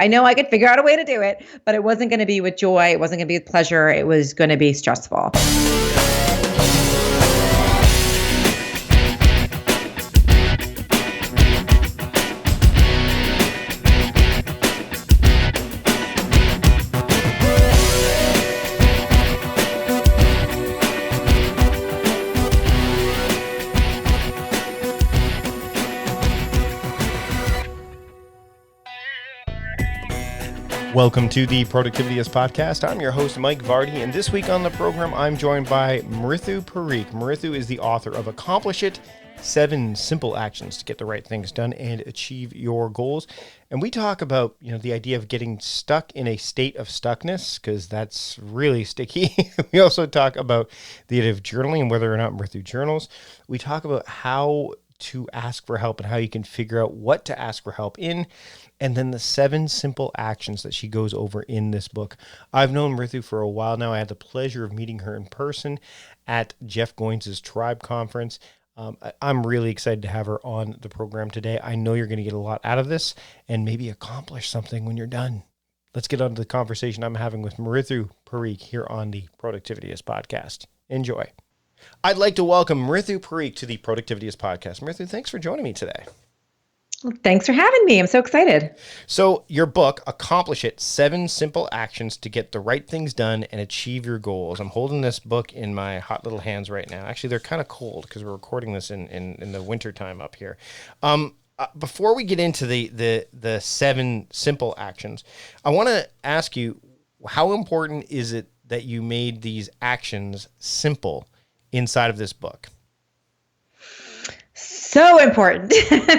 I know I could figure out a way to do it, but it wasn't going to be with joy. It wasn't going to be with pleasure. It was going to be stressful. Welcome to the Productivityist Podcast. I'm your host, Mike Vardy, and this week on the program, I'm joined by Mridu Parikh. Mridu is the author of Accomplish It, 7 Simple Actions to Get the Right Things Done and Achieve Your Goals. And we talk about, the idea of getting stuck in a state of stuckness, because that's really sticky. We also talk about the idea of journaling and whether or not Mridu journals. We talk about how to ask for help and how you can figure out what to ask for help in, and then the 7 simple actions that she goes over in this book. I've known Mridu for a while now. I had the pleasure of meeting her in person at Jeff Goins' Tribe Conference. I'm really excited to have her on the program today. I know you're going to get a lot out of this and maybe accomplish something when you're done. Let's get on to the conversation I'm having with Mridu Parikh here on the Productivityist Podcast. Enjoy. I'd like to welcome Mridu Parikh to the Productivityist Podcast. Mridu, thanks for joining me today. Well, thanks for having me. I'm so excited. So your book, Accomplish It, 7 Simple Actions to Get the Right Things Done and Achieve Your Goals. I'm holding this book in my hot little hands right now. Actually, they're kind of cold because we're recording this in the winter time up here. Before we get into the 7 simple actions, I want to ask you, how important is it that you made these actions simple inside of this book? So important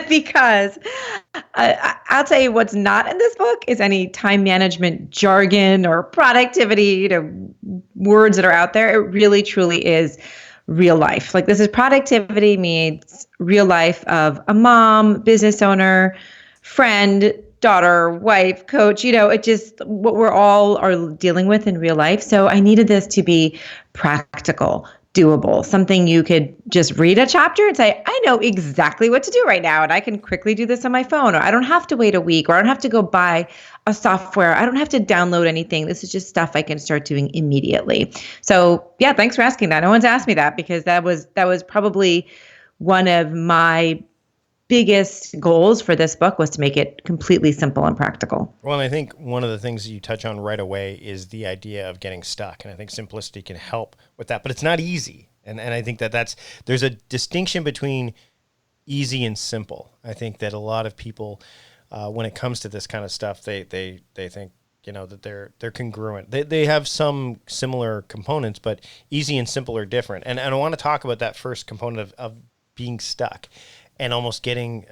because I'll tell you what's not in this book is any time management jargon or productivity, words that are out there. It really, truly is real life. Like, this is productivity meets real life of a mom, business owner, friend, daughter, wife, coach, it just what we're all are dealing with in real life. So I needed this to be practical, doable, something you could just read a chapter and say, I know exactly what to do right now, and I can quickly do this on my phone, or I don't have to wait a week, or I don't have to go buy a software. I don't have to download anything. This is just stuff I can start doing immediately. So yeah, thanks for asking that. No one's asked me that because that was probably one of my biggest goals for this book, was to make it completely simple and practical. Well, and I think one of the things you touch on right away is the idea of getting stuck. And I think simplicity can help with that, but it's not easy. And I think there's a distinction between easy and simple. I think that a lot of people, when it comes to this kind of stuff, they think, that they're congruent. They have some similar components, but easy and simple are different. And I want to talk about that first component of being stuck and almost getting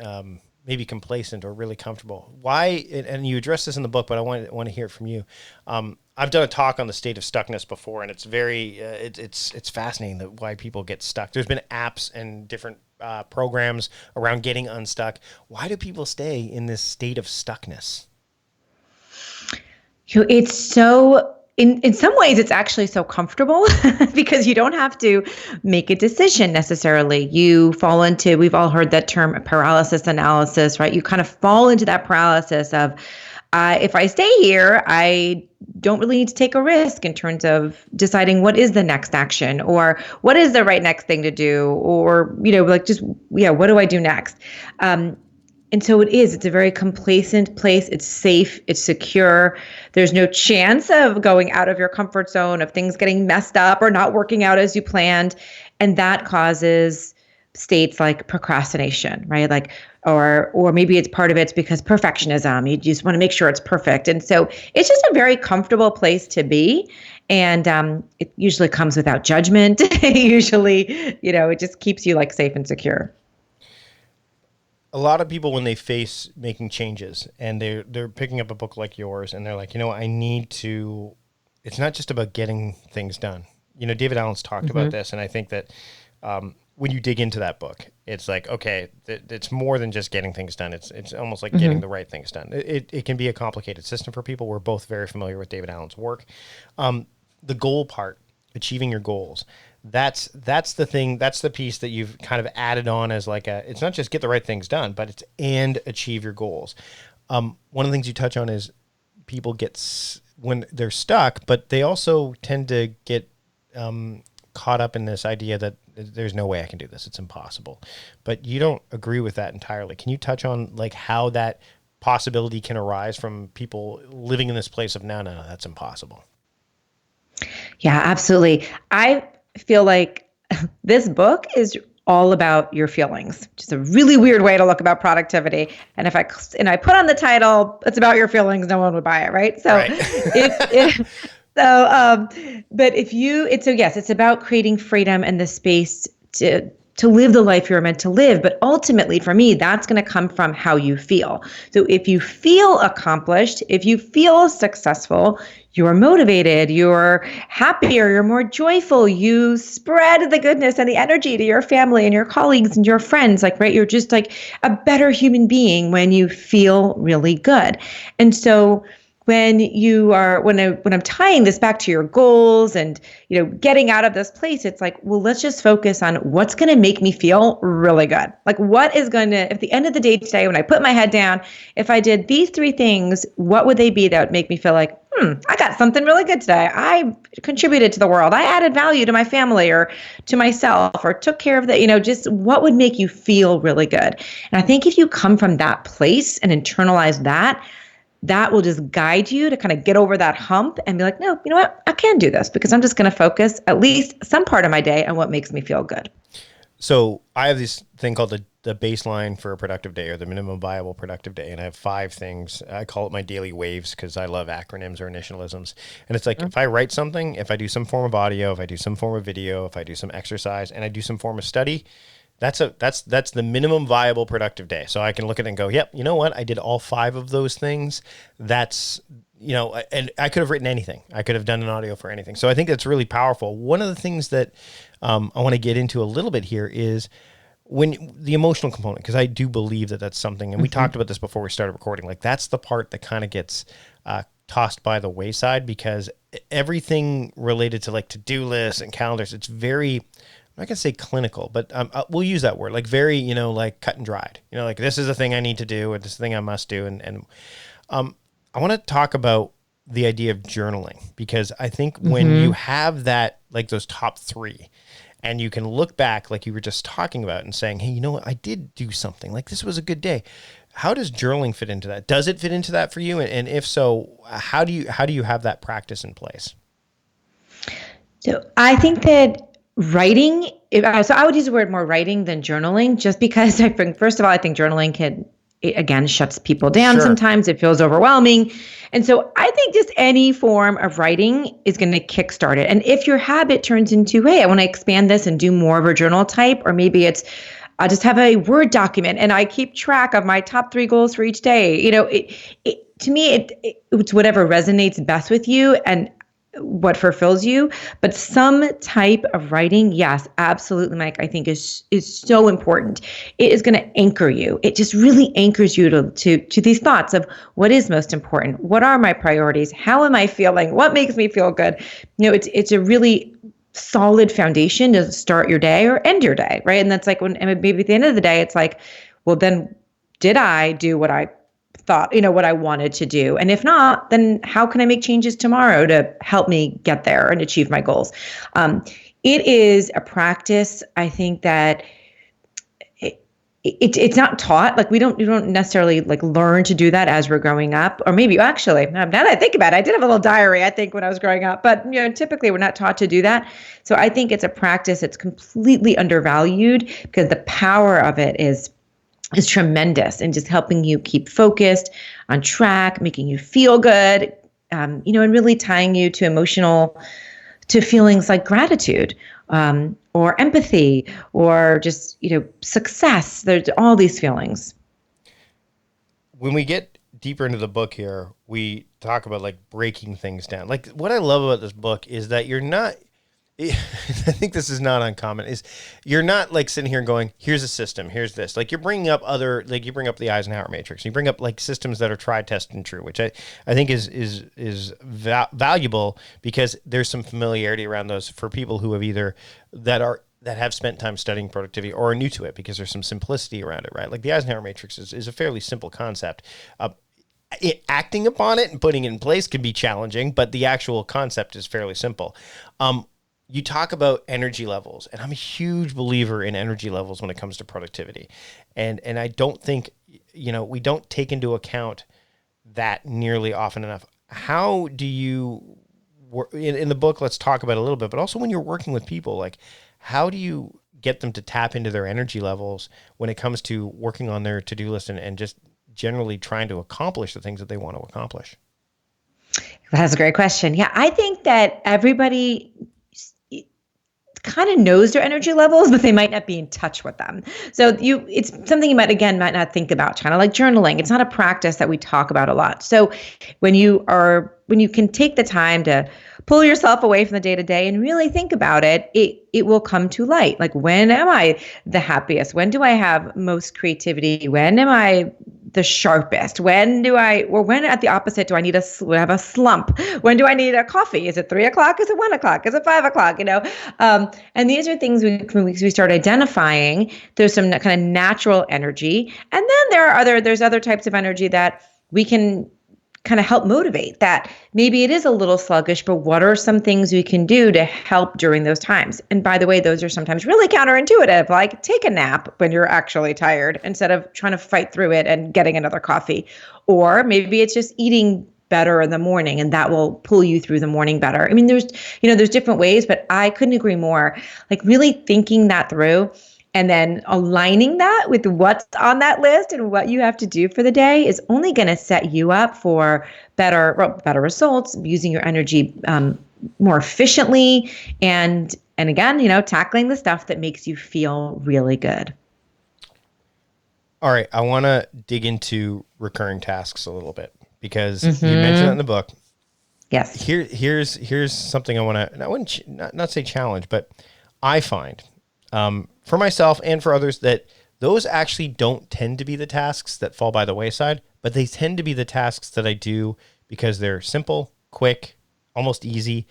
maybe complacent or really comfortable. Why? And you address this in the book, but I want to hear it from you. I've done a talk on the state of stuckness before, and it's very it's fascinating that why people get stuck. There's been apps and different programs around getting unstuck. Why do people stay in this state of stuckness? It's so. In some ways, it's actually so comfortable because you don't have to make a decision necessarily. You fall into, we've all heard that term, paralysis analysis, right? You kind of fall into that paralysis of, if I stay here, I don't really need to take a risk in terms of deciding what is the next action or what is the right next thing to do, or, what do I do next? And so it's a very complacent place. It's safe. It's secure. There's no chance of going out of your comfort zone, of things getting messed up or not working out as you planned. And that causes states like procrastination, right? Like, or maybe it's part of it's because perfectionism. You just want to make sure it's perfect. And so it's just a very comfortable place to be. And it usually comes without judgment. Usually, it just keeps you like safe and secure. A lot of people, when they face making changes and they're picking up a book like yours and they're like, I need to, it's not just about getting things done. David Allen's talked about this. And I think that when you dig into that book, it's like, okay, it's more than just getting things done. It's almost like getting the right things done. It can be a complicated system for people. We're both very familiar with David Allen's work. The goal part, achieving your goals. That's the thing. That's the piece that you've kind of added on as like it's not just get the right things done, but it's and achieve your goals. One of the things you touch on is people when they're stuck, but they also tend to get caught up in this idea that there's no way I can do this. It's impossible. But you don't agree with that entirely. Can you touch on like how that possibility can arise from people living in this place of no, that's impossible? Yeah, absolutely. I feel like this book is all about your feelings, which is a really weird way to look about productivity. And if I put on the title, it's about your feelings, no one would buy it, right? So Right. but yes, it's about creating freedom and the space to live the life you're meant to live. But ultimately, for me, that's going to come from how you feel. So if you feel accomplished, if you feel successful, you're motivated, you're happier, you're more joyful, you spread the goodness and the energy to your family and your colleagues and your friends, like, right? You're just like a better human being when you feel really good. And so when I'm tying this back to your goals and, getting out of this place, it's like, well, let's just focus on what's going to make me feel really good. Like what is going to, at the end of the day today, when I put my head down, if I did these 3 things, what would they be that would make me feel like, I got something really good today. I contributed to the world. I added value to my family or to myself or took care of just what would make you feel really good. And I think if you come from that place and internalize that will just guide you to kind of get over that hump and be like, no, you know what? I can do this because I'm just going to focus at least some part of my day on what makes me feel good. So I have this thing called the baseline for a productive day, or the minimum viable productive day. And I have 5 things. I call it my daily waves because I love acronyms or initialisms. And it's like, if I write something, if I do some form of audio, if I do some form of video, if I do some exercise, and I do some form of study, that's the minimum viable productive day. So I can look at it and go, yep, you know what? I did all 5 of those things. That's, and I could have written anything. I could have done an audio for anything. So I think that's really powerful. One of the things that I want to get into a little bit here is when the emotional component, because I do believe that that's something, and we talked about this before we started recording, like that's the part that kind of gets tossed by the wayside, because everything related to like to-do lists and calendars, it's very, I'm not gonna say clinical, but we'll use that word, like very, like cut and dried. Like this is a thing I need to do, or this thing I must do. And I want to talk about the idea of journaling, because I think when you have that, like those top 3, and you can look back, like you were just talking about, and saying, hey, you know what, I did do something. Like this was a good day. How does journaling fit into that? Does it fit into that for you? And if so, how do you have that practice in place? So I think that writing, so I would use the word more writing than journaling, just because I think, first of all, I think journaling again, shuts people down. Sure. Sometimes it feels overwhelming. And so I think just any form of writing is going to kickstart it. And if your habit turns into, hey, I want to expand this and do more of a journal type, or maybe it's, I just have a Word document and I keep track of my top 3 goals for each day. To me, it's whatever resonates best with you and what fulfills you. But some type of writing, yes, absolutely, Mike, I think is so important. It is going to anchor you. It just really anchors you to these thoughts of what is most important. What are my priorities? How am I feeling? What makes me feel good? It's a really solid foundation to start your day or end your day, right? And that's like and maybe at the end of the day, it's like, well, then did I do what I thought, what I wanted to do? And if not, then how can I make changes tomorrow to help me get there and achieve my goals? It is a practice. I think that it's not taught. Like we don't necessarily like learn to do that as we're growing up, or maybe actually, now that I think about it, I did have a little diary, I think, when I was growing up, but typically we're not taught to do that. So I think it's a practice that's completely undervalued, because the power of it is tremendous in just helping you keep focused, on track, making you feel good, and really tying you to feelings like gratitude, or empathy, or just, success. There's all these feelings. When we get deeper into the book here, we talk about like breaking things down. Like what I love about this book is that you're not, I think this is not uncommon, is you're not like sitting here and going, here's a system, here's this. Like you're bringing up you bring up the Eisenhower matrix, you bring up like systems that are tried, tested, and true, which I think is valuable, because there's some familiarity around those for people who have that have spent time studying productivity or are new to it, because there's some simplicity around it, right? Like the Eisenhower matrix is a fairly simple concept. acting upon it and putting it in place can be challenging, but the actual concept is fairly simple. You talk about energy levels, and I'm a huge believer in energy levels when it comes to productivity. And I don't think, we don't take into account that nearly often enough. How do you work in the book? Let's talk about it a little bit, but also when you're working with people, like how do you get them to tap into their energy levels when it comes to working on their to-do list and just generally trying to accomplish the things that they want to accomplish? That's a great question. Yeah, I think that everybody kind of knows their energy levels, but they might not be in touch with them. So it's something you might not think about, kind of like journaling. It's not a practice that we talk about a lot. So when you can take the time to pull yourself away from the day to day and really think about it, it will come to light. Like, when am I the happiest? When do I have most creativity? When am I the sharpest? When at the opposite, do I need have a slump? When do I need a coffee? Is it 3 o'clock? Is it 1 o'clock? Is it 5 o'clock? And these are things when we start identifying, there's some kind of natural energy. And then there's other types of energy that we can kind of help motivate, that maybe it is a little sluggish, but what are some things we can do to help during those times? And by the way, those are sometimes really counterintuitive, like take a nap when you're actually tired instead of trying to fight through it and getting another coffee. Or maybe it's just eating better in the morning, and that will pull you through the morning better. I mean, there's different ways, but I couldn't agree more. Like, really thinking that through and then aligning that with what's on that list and what you have to do for the day is only going to set you up for better results, using your energy more efficiently, and again, tackling the stuff that makes you feel really good. All right, I want to dig into recurring tasks a little bit, because you mentioned that in the book. Yes. Here's something I want to, I wouldn't not say challenge, but I find for myself and for others that those actually don't tend to be the tasks that fall by the wayside, but they tend to be the tasks that I do because they're simple, quick, almost easy.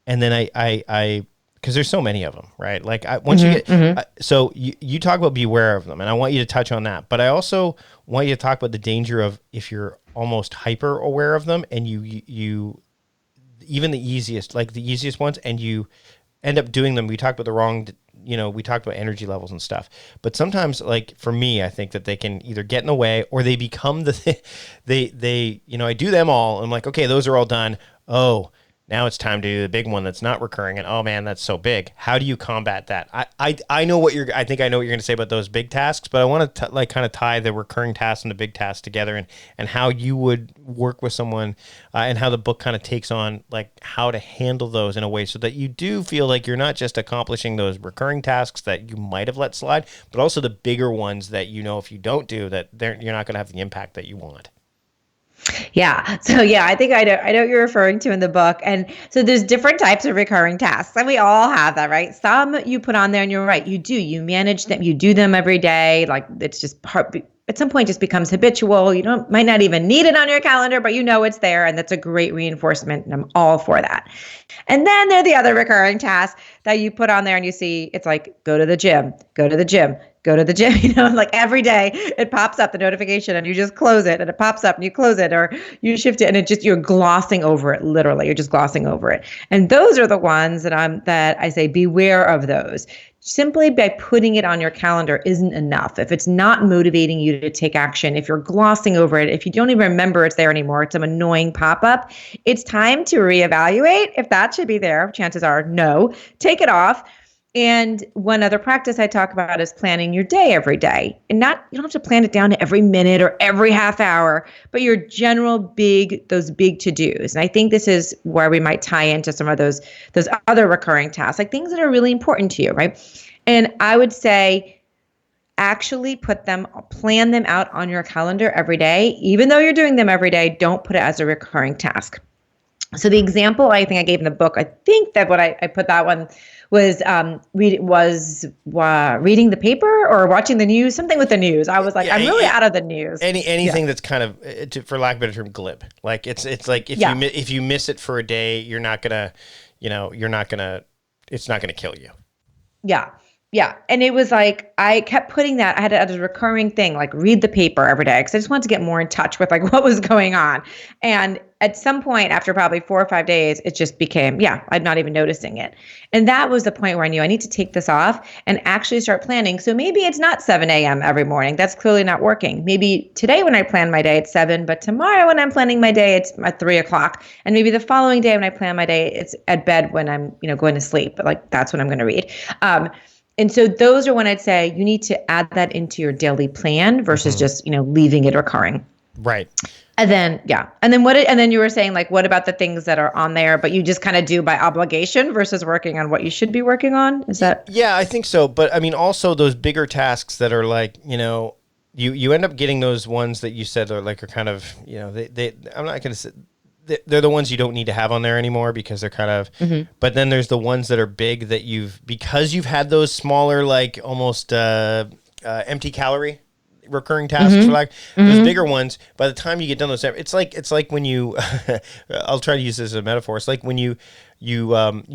And then I because there's so many of them, right? Like once you get, so you talk about be aware of them, and I want you to touch on that. But I also want you to talk about the danger of if you're almost hyper aware of them, and you even the easiest ones, and you end up doing them. We talked about the wrong, we talked about energy levels and stuff. But sometimes, like for me, I think that they can either get in the way or they become they I do them all. I'm like, okay, those are all done. Oh, now it's time to do the big one that's not recurring, and oh man, that's so big. How do you combat that? I know what I think I know what you're going to say about those big tasks, but I want to kind of tie the recurring tasks and the big tasks together, and how you would work with someone, and how the book kind of takes on like how to handle those in a way so that you do feel like you're not just accomplishing those recurring tasks that you might have let slide, but also the bigger ones that if you don't do that, you're not going to have the impact that you want. Yeah. So yeah, I think I know what you're referring to in the book. And so there's different types of recurring tasks, and we all have that, right? Some you put on there and you're right. You manage them, you do them every day. Like, it's just at some point just becomes habitual. You might not even need it on your calendar, but it's there, and that's a great reinforcement, and I'm all for that. And then there are the other recurring tasks that you put on there and you see, it's like, go to the gym, go to the gym, go to the gym, like every day it pops up, the notification, and you just close it, and it pops up and you close it, or you shift it, and you're glossing over it. Literally, you're just glossing over it. And those are the ones that I say, beware of those. Simply by putting it on your calendar isn't enough. If it's not motivating you to take action, if you're glossing over it, if you don't even remember it's there anymore, it's some annoying pop-up, it's time to reevaluate if that should be there. Chances are no. Take it off. And one other practice I talk about is planning your day every day. And you don't have to plan it down to every minute or every half hour, but your general those big to-dos. And I think this is where we might tie into some of those other recurring tasks, like things that are really important to you, right? And I would say actually plan them out on your calendar every day. Even though you're doing them every day, don't put it as a recurring task. So the example I think I gave in the book, I think that what I put that one was reading the paper or watching the news, something with the news. I was like, I'm really out of the news. Anything that's kind of, for lack of a better term, glib. Like it's like if you miss it for a day, it's not gonna kill you. Yeah. Yeah. And it was like, I kept putting that, I had a recurring thing, like read the paper every day. Cause I just wanted to get more in touch with like what was going on. And at some point after probably 4 or 5 days, it just became, yeah, I'm not even noticing it. And that was the point where I knew I need to take this off and actually start planning. So maybe it's not 7 a.m. every morning. That's clearly not working. Maybe today when I plan my day, it's 7, but tomorrow when I'm planning my day, it's at 3 o'clock. And maybe the following day when I plan my day, it's at bed when I'm, going to sleep. Like that's when I'm going to read. And so those are when I'd say you need to add that into your daily plan versus just, leaving it recurring. Right. And then, yeah. And then you were saying like, what about the things that are on there, but you just kind of do by obligation versus working on what you should be working on? Is that? Yeah, I think so. But I mean, also those bigger tasks that are like, you end up getting those ones that you said are kind of, I'm not going to say, they're the ones you don't need to have on there anymore because they're kind of, but then there's the ones that are big that because you've had those smaller, like almost empty calorie recurring tasks for those bigger ones. By the time you get done those, it's like when you, I'll try to use this as a metaphor. It's like when you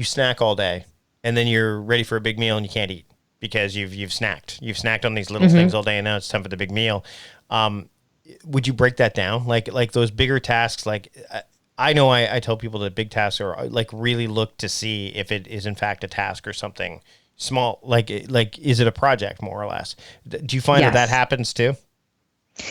snack all day and then you're ready for a big meal and you can't eat because you've snacked on these little things all day and now it's time for the big meal. Would you break that down? Like those bigger tasks, I know I tell people that big tasks are like really look to see if it is in fact a task or something small, like is it a project more or less? Do you find that happens too?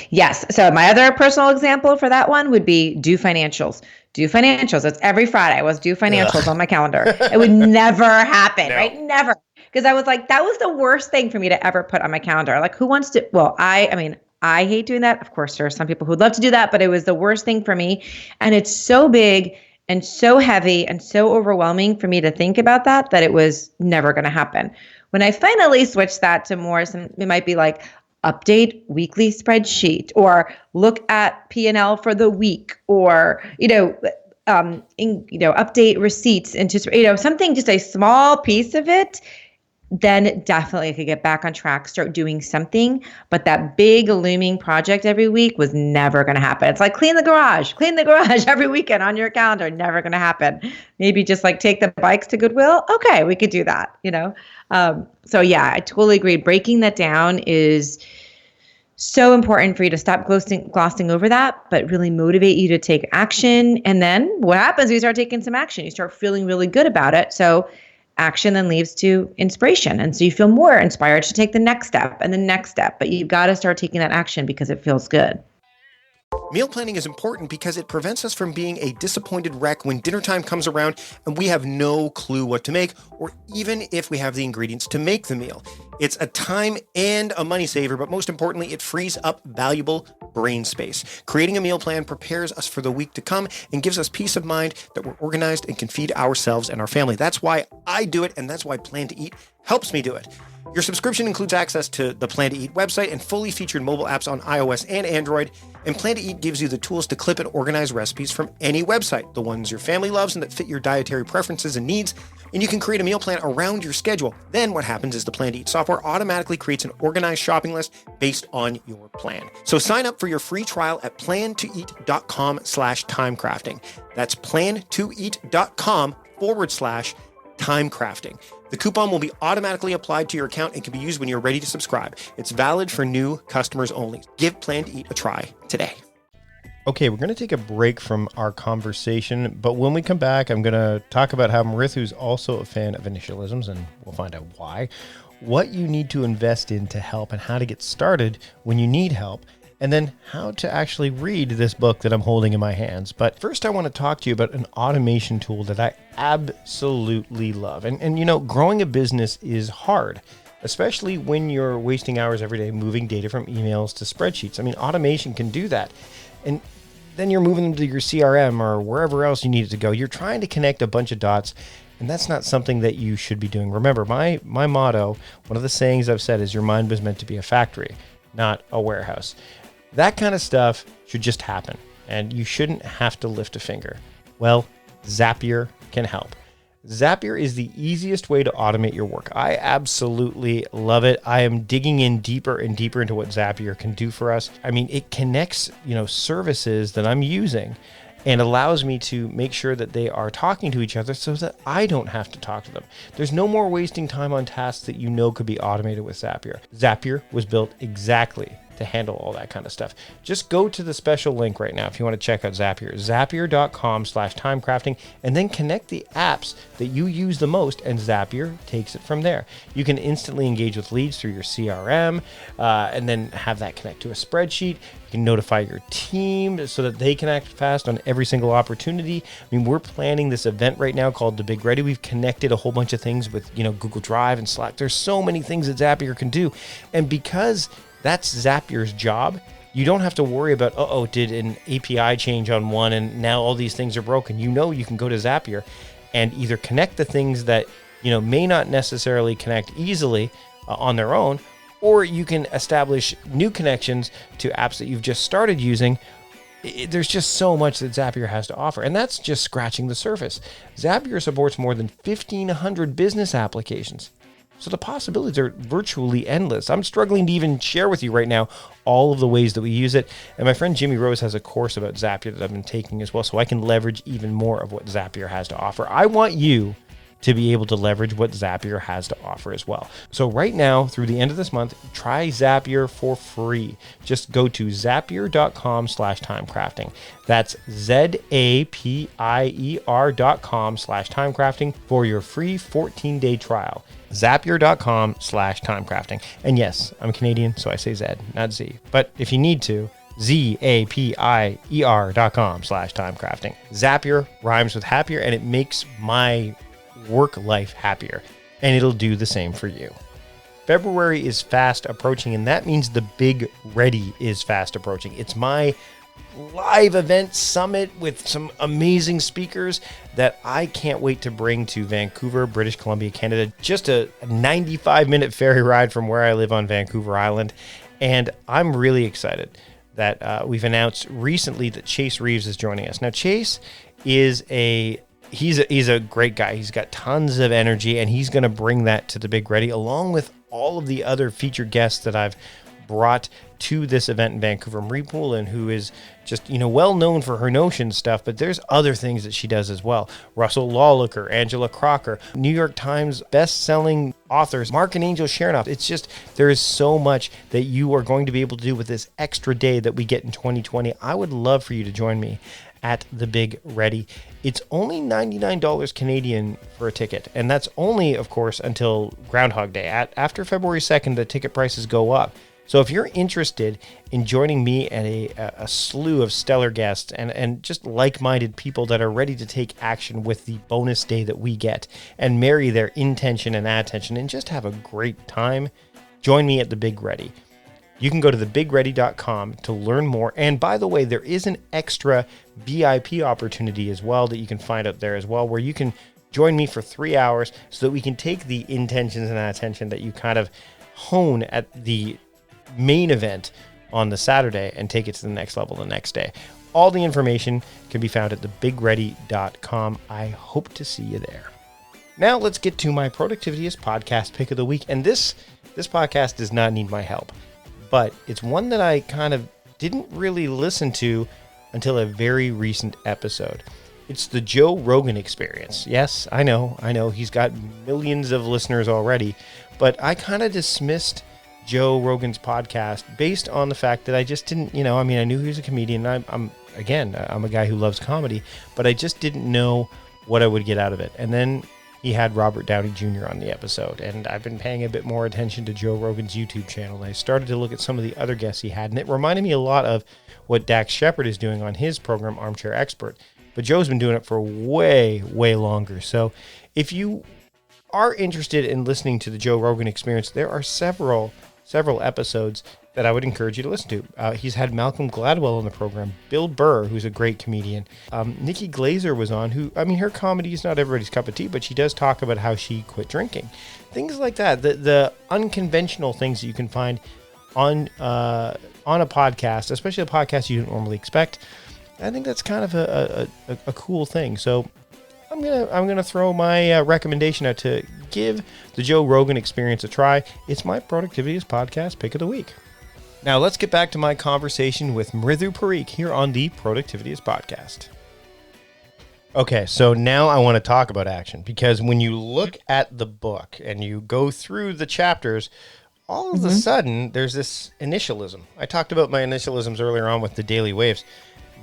Yes. So my other personal example for that one would be do financials. Do financials. It's every Friday. I was due financials on my calendar. It would never happen, right? Never. Because I was like, that was the worst thing for me to ever put on my calendar. Like who wants to, well, I hate doing that. Of course, there are some people who'd love to do that, but it was the worst thing for me. And it's so big and so heavy and so overwhelming for me to think about that it was never going to happen. When I finally switched that to more, it might be like update weekly spreadsheet or look at P&L for the week or, update receipts into, something, just a small piece of it, then definitely I could get back on track, start doing something. But that big looming project every week was never going to happen. It's like clean the garage every weekend on your calendar. Never going to happen. Maybe just like take the bikes to Goodwill. Okay, we could do that, So yeah, I totally agree. Breaking that down is so important for you to stop glossing over that, but really motivate you to take action. And then what happens? You start taking some action. You start feeling really good about it. So action then leads to inspiration. And so you feel more inspired to take the next step and the next step, but you've got to start taking that action because it feels good. Meal planning is important because it prevents us from being a disappointed wreck when dinner time comes around and we have no clue what to make, or even if we have the ingredients to make the meal. It's a time and a money saver, but most importantly, it frees up valuable brain space. Creating a meal plan prepares us for the week to come and gives us peace of mind that we're organized and can feed ourselves and our family. That's why I do it, and that's why Plan to Eat helps me do it. Your subscription includes access to the Plan to Eat website and fully featured mobile apps on iOS and Android. And Plan to Eat gives you the tools to clip and organize recipes from any website, the ones your family loves and that fit your dietary preferences and needs. And you can create a meal plan around your schedule. Then what happens is the Plan to Eat software automatically creates an organized shopping list based on your plan. So sign up for your free trial at plantoeat.com/timecrafting. That's plantoeat.com/timecrafting. The coupon will be automatically applied to your account and can be used when you're ready to subscribe. It's valid for new customers only. Give Plan to Eat a try today. Okay, we're going to take a break from our conversation, but when we come back, I'm going to talk about how Mrithu's also a fan of initialisms, and we'll find out why, what you need to invest in to help, and how to get started when you need help, and then how to actually read this book that I'm holding in my hands. But first, I want to talk to you about an automation tool that I absolutely love. And growing a business is hard, especially when you're wasting hours every day moving data from emails to spreadsheets. I mean, automation can do that. And then you're moving them to your CRM or wherever else you need it to go. You're trying to connect a bunch of dots, and that's not something that you should be doing. Remember, my motto, one of the sayings I've said is your mind was meant to be a factory, not a warehouse. That kind of stuff should just happen, and you shouldn't have to lift a finger. Well, Zapier can help. Zapier is the easiest way to automate your work. I absolutely love it. I am digging in deeper and deeper into what Zapier can do for us. I mean, it connects, services that I'm using, and allows me to make sure that they are talking to each other so that I don't have to talk to them. There's no more wasting time on tasks that you know could be automated with Zapier. Zapier was built exactly to handle all that kind of stuff. Just go to the special link right now if you want to check out Zapier, zapier.com/timecrafting, and then connect the apps that you use the most, and Zapier takes it from there. You can instantly engage with leads through your CRM, and then have that connect to a spreadsheet. You can notify your team so that they can act fast on every single opportunity. I mean, we're planning this event right now called The Big Ready. We've connected a whole bunch of things with, Google Drive and Slack. There's so many things that Zapier can do. And because that's Zapier's job, you don't have to worry about, did an API change on one and now all these things are broken. You can go to Zapier and either connect the things that, may not necessarily connect easily on their own, or you can establish new connections to apps that you've just started using. There's just so much that Zapier has to offer, and that's just scratching the surface. Zapier supports more than 1,500 business applications. So the possibilities are virtually endless. I'm struggling to even share with you right now all of the ways that we use it. And my friend Jimmy Rose has a course about Zapier that I've been taking as well, so I can leverage even more of what Zapier has to offer. I want you to be able to leverage what Zapier has to offer as well. So right now, through the end of this month, try Zapier for free. Just go to zapier.com/timecrafting. That's zapier.com/timecrafting for your free 14-day trial. Zapier.com/timecrafting. And yes, I'm Canadian, so I say Z, not Z. But if you need to, zapier.com/timecrafting. Zapier rhymes with happier, and it makes my work life happier, and it'll do the same for you. February is fast approaching, and that means the Big Ready is fast approaching. It's my live event summit with some amazing speakers that I can't wait to bring to Vancouver, British Columbia, Canada. Just a 95-minute ferry ride from where I live on Vancouver Island, and I'm really excited that we've announced recently that Chase Reeves is joining us. Now, Chase is He's a great guy. He's got tons of energy, and he's going to bring that to the Big Ready, along with all of the other featured guests that I've brought to this event in Vancouver. Mridu Parikh, who is just, well known for her Notion stuff, but there's other things that she does as well. Russell Lawlicker, Angela Crocker, New York Times best-selling authors, Mark and Angel Chernoff. It's just, there is so much that you are going to be able to do with this extra day that we get in 2020. I would love for you to join me at the Big Ready. It's only $99 Canadian for a ticket, and that's only, of course, until Groundhog Day. After February 2nd, the ticket prices go up. So if you're interested in joining me and a slew of stellar guests and just like-minded people that are ready to take action with the bonus day that we get and marry their intention and attention and just have a great time, join me at the Big Ready. You can go to thebigready.com to learn more. And by the way, there is an extra VIP opportunity as well that you can find out there as well, where you can join me for 3 hours so that we can take the intentions and attention that you kind of hone at the main event on the Saturday and take it to the next level the next day. All the information can be found at thebigready.com. I hope to see you there. Now let's get to my Productivityist podcast pick of the week. And this podcast does not need my help, but it's one that I kind of didn't really listen to until a very recent episode. It's the Joe Rogan Experience. Yes, I know. He's got millions of listeners already, but I kind of dismissed Joe Rogan's podcast based on the fact that I just didn't, I knew he was a comedian. I'm a guy who loves comedy, but I just didn't know what I would get out of it. And then he had Robert Downey Jr. on the episode, and I've been paying a bit more attention to Joe Rogan's YouTube channel. And I started to look at some of the other guests he had, and it reminded me a lot of what Dax Shepard is doing on his program, Armchair Expert. But Joe's been doing it for way, way longer. So if you are interested in listening to the Joe Rogan Experience, there are several episodes that I would encourage you to listen to. He's had Malcolm Gladwell on the program, Bill Burr, who's a great comedian. Nikki Glaser was on, her comedy is not everybody's cup of tea, but she does talk about how she quit drinking. Things like that, the unconventional things that you can find on a podcast, especially a podcast you don't normally expect. I think that's kind of a cool thing. So I'm gonna throw my recommendation out to give the Joe Rogan Experience a try. It's my Productivityist podcast pick of the week. Now let's get back to my conversation with Mridu Parikh here on the Productivityist podcast. Okay, so now I want to talk about action, because when you look at the book and you go through the chapters, all of a Mm-hmm. sudden there's this initialism. I talked about my initialisms earlier on with the daily waves.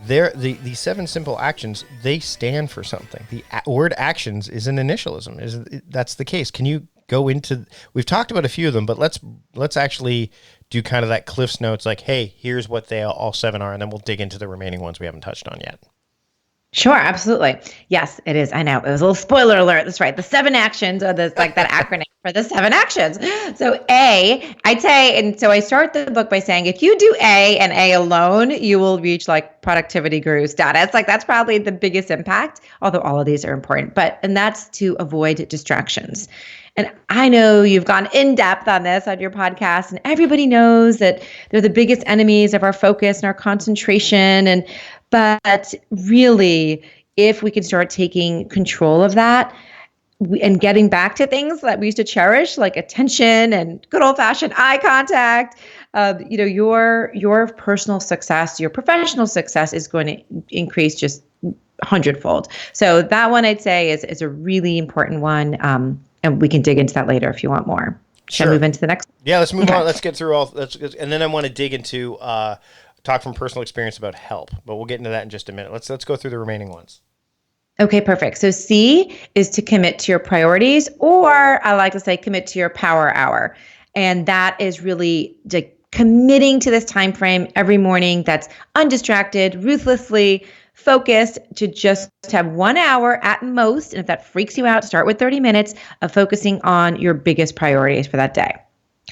The seven simple actions, they stand for something. The word actions is an initialism. That's the case. Can you go into? We've talked about a few of them, but let's actually do kind of that Cliff's Notes, like, hey, here's what they all seven are, and then we'll dig into the remaining ones we haven't touched on yet. Sure, absolutely. Yes, it is. I know. It was a little spoiler alert. That's right. The seven actions are like that acronym for the seven actions. So I'd say, and so I start the book by saying, if you do A and A alone, you will reach like productivity guru status. Like that's probably the biggest impact, although all of these are important, and that's to avoid distractions. And I know you've gone in depth on this on your podcast, and everybody knows that they're the biggest enemies of our focus and our concentration. But really, if we can start taking control of that and getting back to things that we used to cherish, like attention and good old-fashioned eye contact, your personal success, your professional success is going to increase just hundredfold. So that one I'd say is a really important one, and we can dig into that later if you want more. Should I move into the next? Yeah, let's move on. Let's get through all. And then I want to dig into. Talk from personal experience about help, but we'll get into that in just a minute. Let's go through the remaining ones. Okay, perfect. So C is to commit to your priorities, or I like to say commit to your power hour. And that is really committing to this time frame every morning that's undistracted, ruthlessly focused, to just have 1 hour at most. And if that freaks you out, start with 30 minutes of focusing on your biggest priorities for that day.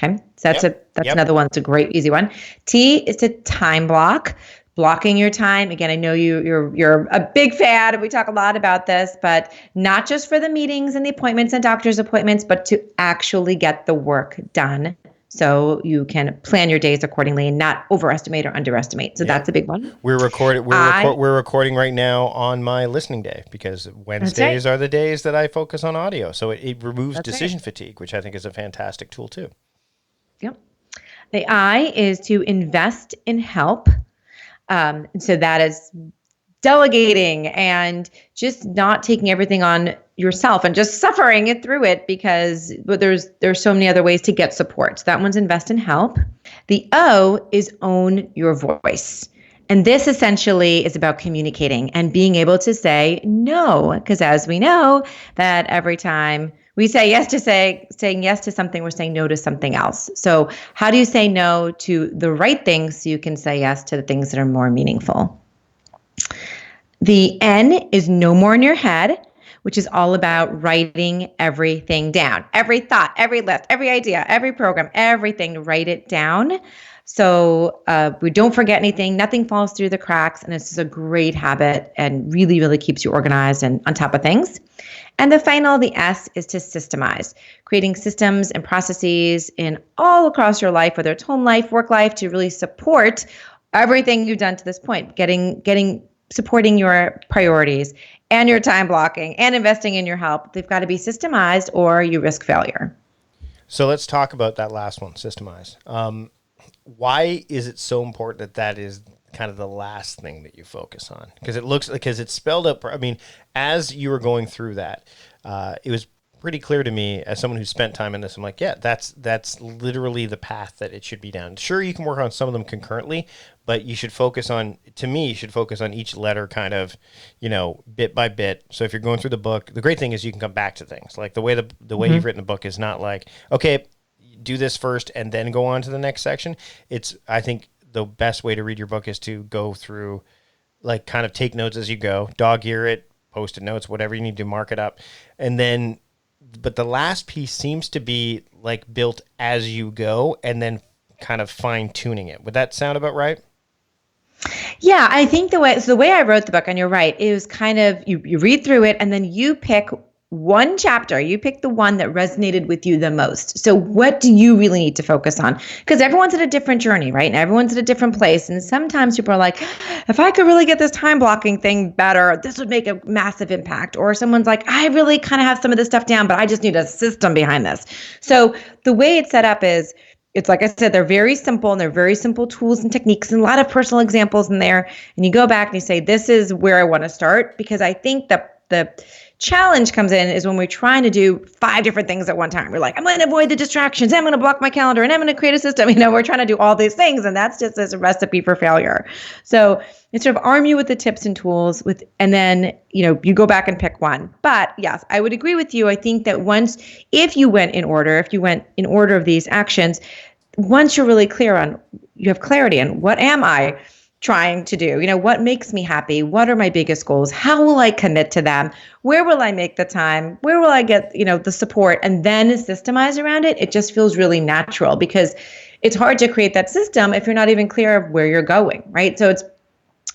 Okay, so that's another one. It's a great, easy one. T is to time block, blocking your time. Again, I know you're a big fan, and we talk a lot about this, but not just for the meetings and the appointments and doctor's appointments, but to actually get the work done, so you can plan your days accordingly and not overestimate or underestimate. So that's a big one. We're recording right now on my listening day, because Wednesdays are the days that I focus on audio. So it removes decision fatigue, which I think is a fantastic tool too. Yep. The I is to invest in help. So that is delegating and just not taking everything on yourself and just suffering it through it, because there's so many other ways to get support. So that one's invest in help. The O is own your voice. And this essentially is about communicating and being able to say no, because as we know that every time we say yes to saying yes to something, we're saying no to something else. So how do you say no to the right things so you can say yes to the things that are more meaningful? The N is no more in your head, which is all about writing everything down. Every thought, every list, every idea, every program, everything, write it down. So we don't forget anything, nothing falls through the cracks, and it's just a great habit and really, really keeps you organized and on top of things. And the S is to systemize, creating systems and processes in all across your life, whether it's home life, work life, to really support everything you've done to this point, supporting your priorities and your time blocking and investing in your help. They've got to be systemized or you risk failure. So let's talk about that last one, systemize. Why is it so important that is kind of the last thing that you focus on? Because it's spelled out. I mean, as you were going through that, it was pretty clear to me as someone who spent time in this. I'm like, yeah, that's literally the path that it should be down. Sure, you can work on some of them concurrently, but you should focus on each letter kind of, bit by bit. So if you're going through the book, the great thing is you can come back to things. Like the way you've written the book is not like, okay, do this first and then go on to the next section. I think the best way to read your book is to go through, like, kind of take notes as you go, dog ear it, post-it notes, whatever you need to mark it up. And then, but the last piece seems to be like built as you go and then kind of fine tuning it. Would that sound about right? Yeah, I think the way I wrote the book, and you're right, it was kind of, you read through it and then you pick one chapter, you pick the one that resonated with you the most. So what do you really need to focus on? Because everyone's at a different journey, right? And everyone's at a different place. And sometimes people are like, if I could really get this time blocking thing better, this would make a massive impact. Or someone's like, I really kind of have some of this stuff down, but I just need a system behind this. So the way it's set up is, it's like I said, they're very simple, and they're very simple tools and techniques and a lot of personal examples in there. And you go back and you say, this is where I want to start, because I think that the challenge comes in is when we're trying to do 5 different things at one time. We're like, I'm going to avoid the distractions. I'm going to block my calendar and I'm going to create a system. We're trying to do all these things, and that's just as a recipe for failure. So it sort of arm you with the tips and tools and then, you go back and pick one. But yes, I would agree with you. I think that if you went in order of these actions, once you're really clear on, you have clarity on what am I trying to do? What makes me happy? What are my biggest goals? How will I commit to them? Where will I make the time? Where will I get, the support? And then systemize around it. It just feels really natural, because it's hard to create that system if you're not even clear of where you're going, right? So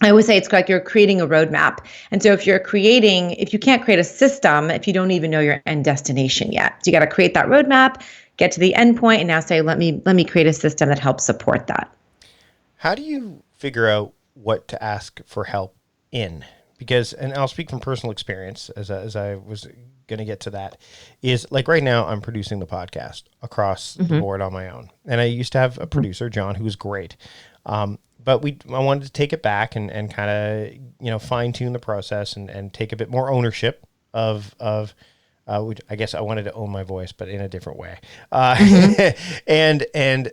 I always say it's like you're creating a roadmap. And so if you can't create a system, if you don't even know your end destination yet, so you got to create that roadmap, get to the end point, and now say, let me create a system that helps support that. How do you figure out what to ask for help in? Because, and I'll speak from personal experience as I was going to get to that, is like right now I'm producing the podcast across the board on my own. And I used to have a producer, John, who was great. But I wanted to take it back and kind of, fine tune the process and take a bit more ownership of I guess I wanted to own my voice, but in a different way. And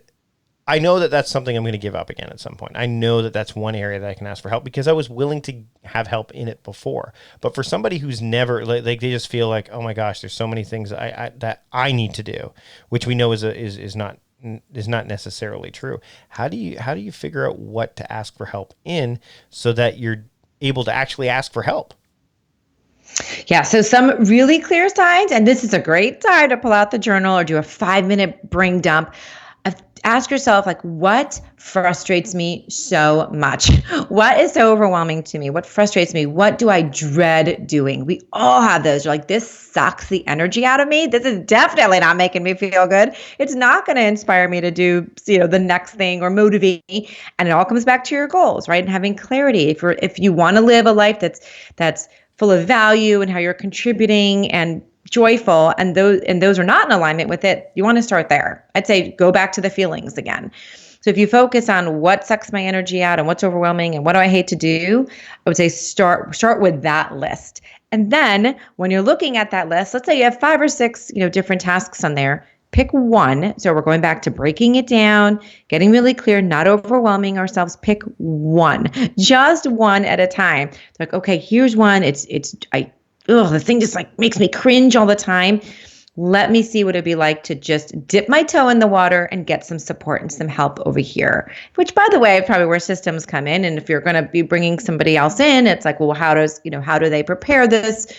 I know that that's something I'm going to give up again at some point. I know that that's one area that I can ask for help, because I was willing to have help in it before. But for somebody who's never, like they just feel like, oh my gosh, there's so many things that I need to do, which we know is not necessarily true. How do you figure out what to ask for help in so that you're able to actually ask for help? Yeah, so some really clear signs, and this is a great time to pull out the journal or do a 5-minute brain dump. Ask yourself, like, what frustrates me so much? What is so overwhelming to me? What frustrates me? What do I dread doing? We all have those. You're like, this sucks the energy out of me. This is definitely not making me feel good. It's not going to inspire me to do, the next thing or motivate me. And it all comes back to your goals, right? And having clarity. If you want to live a life that's full of value and how you're contributing and joyful, and those are not in alignment with it, you want to start there. I'd say go back to the feelings again. So if you focus on what sucks my energy out and what's overwhelming and what do I hate to do, I would say start with that list. And then when you're looking at that list, let's say you have 5 or 6, different tasks on there, pick one. So we're going back to breaking it down, getting really clear, not overwhelming ourselves. Pick one, just one at a time. Like, okay, here's one. The thing just like makes me cringe all the time. Let me see what it'd be like to just dip my toe in the water and get some support and some help over here, which, by the way, probably where systems come in. And if you're going to be bringing somebody else in, it's like, well, how do they prepare this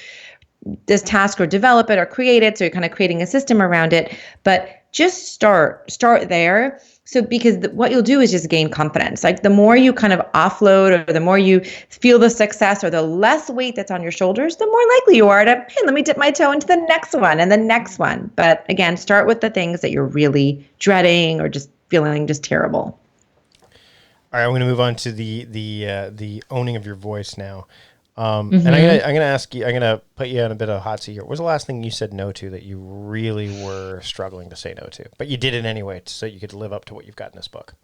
task or develop it or create it? So you're kind of creating a system around it, but just start there. So because what you'll do is just gain confidence. Like the more you kind of offload, or the more you feel the success, or the less weight that's on your shoulders, the more likely you are to, hey, let me dip my toe into the next one and the next one. But again, start with the things that you're really dreading or just feeling just terrible. All right, I'm going to move on to the owning of your voice now. And I'm gonna ask you. I'm gonna put you on a bit of a hot seat here. What was the last thing you said no to that you really were struggling to say no to, but you did it anyway, so you could live up to what you've got in this book?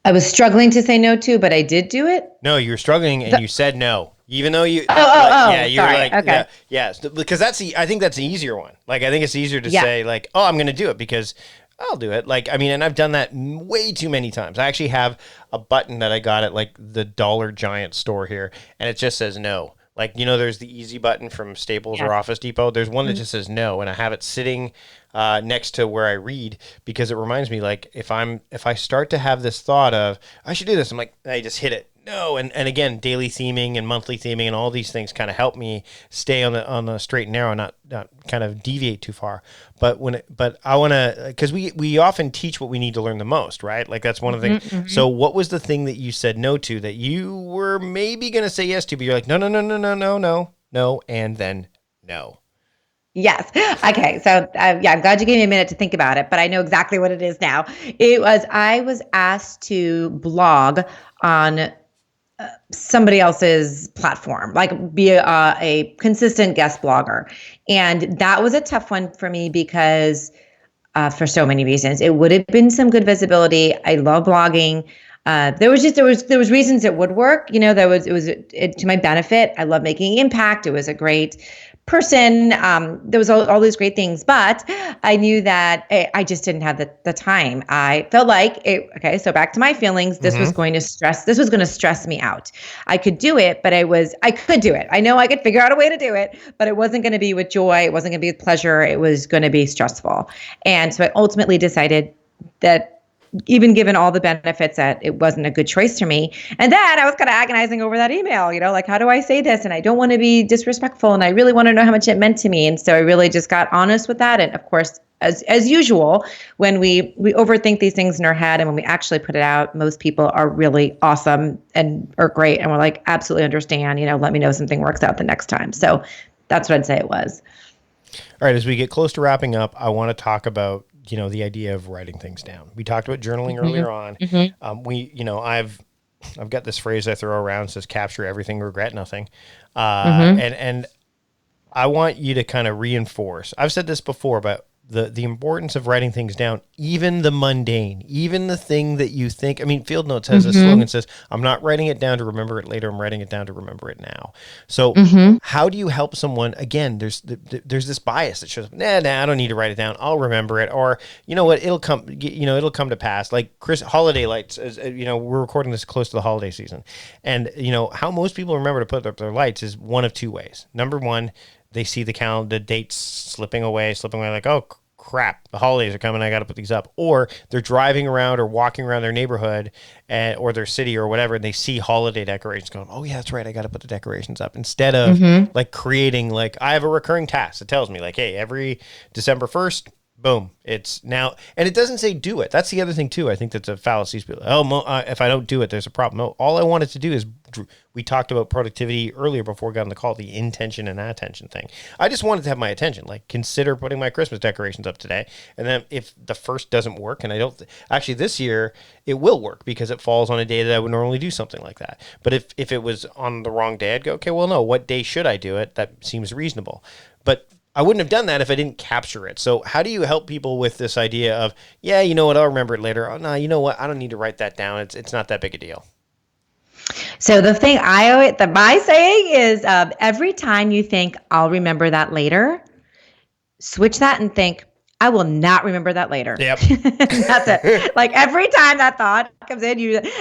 I was struggling to say no to, but I did do it. No, you were struggling and you said no, even though you. Yeah, you sorry. were like, okay. yeah, because I think that's the easier one. Like, I think it's easier to say like, oh, I'm gonna do it because I'll do it. Like, I mean, and I've done that way too many times. I actually have a button that I got at like the Dollar Giant store here, and it just says no. Like, there's the easy button from Staples or Office Depot. There's one that just says no, and I have it sitting next to where I read, because it reminds me, like, if I start to have this thought of I should do this, I'm like, I just hit it. No, and again, daily theming and monthly theming and all these things kind of help me stay on the straight and narrow, not kind of deviate too far. But I want to, because we often teach what we need to learn the most, right? Like that's one of the things. Mm-hmm. So what was the thing that you said no to that you were maybe going to say yes to, but you're like, no, and then no. Yes. Okay. So I'm glad you gave me a minute to think about it, but I know exactly what it is now. I was asked to blog on somebody else's platform, like be a consistent guest blogger. And that was a tough one for me because for so many reasons. It would have been some good visibility. I love blogging. There was reasons it would work. To my benefit. I love making impact. It was a great person. There was all these great things, but I knew that I just didn't have the time. I felt like okay. So back to my feelings. This was going to stress me out. I could do it, but I could do it. I know I could figure out a way to do it, but it wasn't going to be with joy. It wasn't going to be with pleasure. It was going to be stressful. And so I ultimately decided that, even given all the benefits, that it wasn't a good choice for me. And then I was kind of agonizing over that email, like, how do I say this? And I don't want to be disrespectful. And I really want to know how much it meant to me. And so I really just got honest with that. And of course, as usual, when we overthink these things in our head, and when we actually put it out, most people are really awesome and are great. And we're like, absolutely understand, let me know if something works out the next time. So that's what I'd say it was. All right. As we get close to wrapping up, I want to talk about the idea of writing things down. We talked about journaling earlier on. I've got this phrase I throw around, says capture everything, regret nothing. And I want you to kind of reinforce, I've said this before, but the importance of writing things down, even the mundane, even the thing that you think. Field Notes has a slogan, says, I'm not writing it down to remember it later, I'm writing it down to remember it now. So how do you help someone? Again, there's this bias that shows up, nah, I don't need to write it down, I'll remember it. Or, you know what, it'll come to pass. Like holiday lights, we're recording this close to the holiday season. And, how most people remember to put up their lights is one of two ways. Number one, they see the calendar dates slipping away, like, oh, crap, the holidays are coming, I got to put these up. Or they're driving around or walking around their neighborhood or their city or whatever, and they see holiday decorations going, oh, yeah, that's right, I got to put the decorations up. Instead of creating, I have a recurring task that tells me, hey, every December 1st, boom, it's now. And it doesn't say do it. That's the other thing, too. I think that's a fallacy. If I don't do it, there's a problem. No, all I wanted to do is, we talked about productivity earlier before we got on the call, the intention and attention thing. I just wanted to have my attention, consider putting my Christmas decorations up today. And then if the first doesn't work, and I don't, actually this year it will work because it falls on a day that I would normally do something like that. But if it was on the wrong day, I'd go, okay, well, no, what day should I do it? That seems reasonable. But I wouldn't have done that if I didn't capture it. So how do you help people with this idea of, yeah, you know what, I'll remember it later. Oh, no, you know what, I don't need to write that down. It's not that big a deal. So the thing my saying is, every time you think I'll remember that later, switch that and think, I will not remember that later. Yep. That's it. Every time that thought comes in,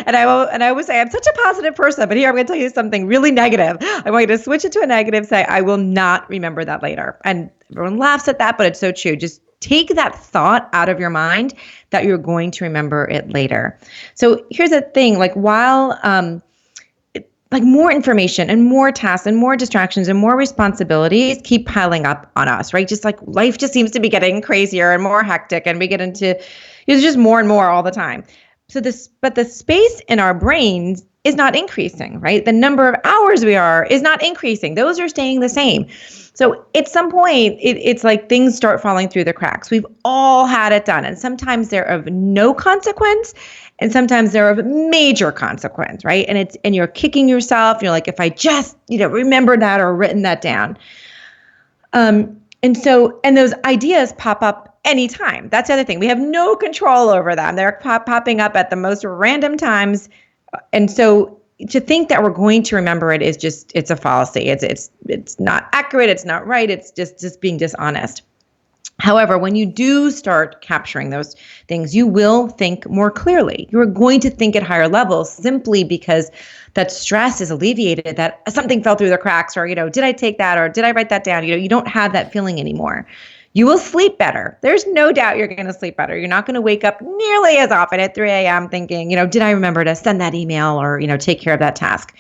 I always say, I'm such a positive person, but here I'm going to tell you something really negative. I want you to switch it to a negative, say, I will not remember that later. And everyone laughs at that, but it's so true. Just take that thought out of your mind that you're going to remember it later. So here's the thing, while, more information and more tasks and more distractions and more responsibilities keep piling up on us, right? Just life just seems to be getting crazier and more hectic, and we get into there's just more and more all the time. But the space in our brains is not increasing, right? The number of hours we are is not increasing. Those are staying the same. So at some point, it's like things start falling through the cracks. We've all had it done. And sometimes they're of no consequence, and sometimes they're of major consequence, right? And you're kicking yourself. You're like, if I just, remembered that or written that down. And those ideas pop up anytime. That's the other thing. We have no control over them. They're popping up at the most random times. And so to think that we're going to remember it is it's a fallacy. It's not accurate. It's not right. It's just being dishonest. However, when you do start capturing those things, you will think more clearly. You're going to think at higher levels simply because that stress is alleviated, that something fell through the cracks, or, did I take that, or did I write that down? You don't have that feeling anymore. You will sleep better. There's no doubt you're going to sleep better. You're not going to wake up nearly as often at 3 a.m. thinking, did I remember to send that email or, take care of that task?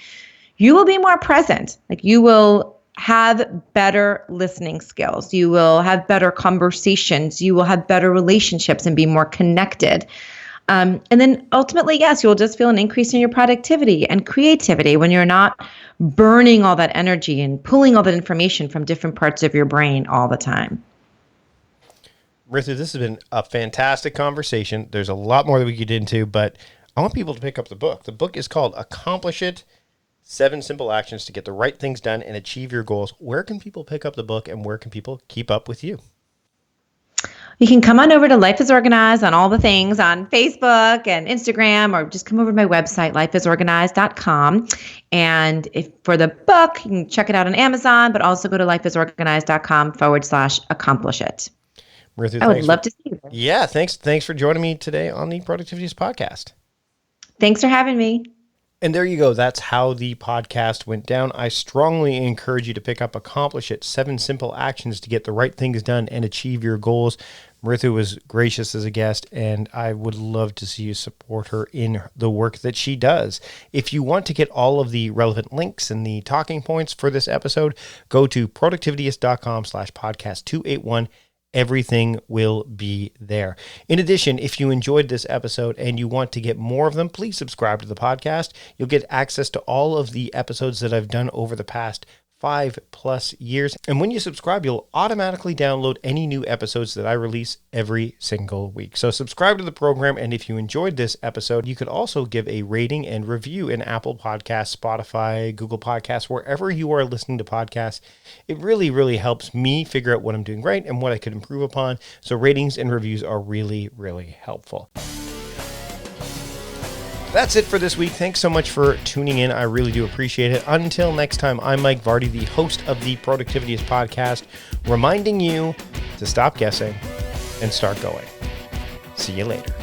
You will be more present. You will have better listening skills. You will have better conversations. You will have better relationships and be more connected. And then ultimately, yes, you'll just feel an increase in your productivity and creativity when you're not burning all that energy and pulling all that information from different parts of your brain all the time. Mridu, this has been a fantastic conversation. There's a lot more that we could get into, but I want people to pick up the book. The book is called Accomplish It: 7 Simple Actions to Get the Right Things Done and Achieve Your Goals. Where can people pick up the book, and where can people keep up with you? You can come on over to Life is Organized on all the things on Facebook and Instagram, or just come over to my website, lifeisorganized.com. And if for the book, you can check it out on Amazon, but also go to lifeisorganized.com/accomplish it. Mridu, I would love to see you there. Yeah, thanks for joining me today on the Productivityist podcast. Thanks for having me. And there you go. That's how the podcast went down. I strongly encourage you to pick up Accomplish It, 7 Simple Actions to Get the Right Things Done and Achieve Your Goals. Mridu was gracious as a guest, and I would love to see you support her in the work that she does. If you want to get all of the relevant links and the talking points for this episode, go to productivityist.com/podcast281. Everything will be there. In addition, if you enjoyed this episode and you want to get more of them, please subscribe to the podcast. You'll get access to all of the episodes that I've done over the past 5+ years. And when you subscribe, you'll automatically download any new episodes that I release every single week. So subscribe to the program. And if you enjoyed this episode, you could also give a rating and review in Apple Podcasts, Spotify, Google Podcasts, wherever you are listening to podcasts. It really, really helps me figure out what I'm doing right and what I could improve upon. So ratings and reviews are really, really helpful. That's it for this week. Thanks so much for tuning in. I really do appreciate it. Until next time, I'm Mike Vardy, the host of the Productivityist podcast, reminding you to stop guessing and start going. See you later.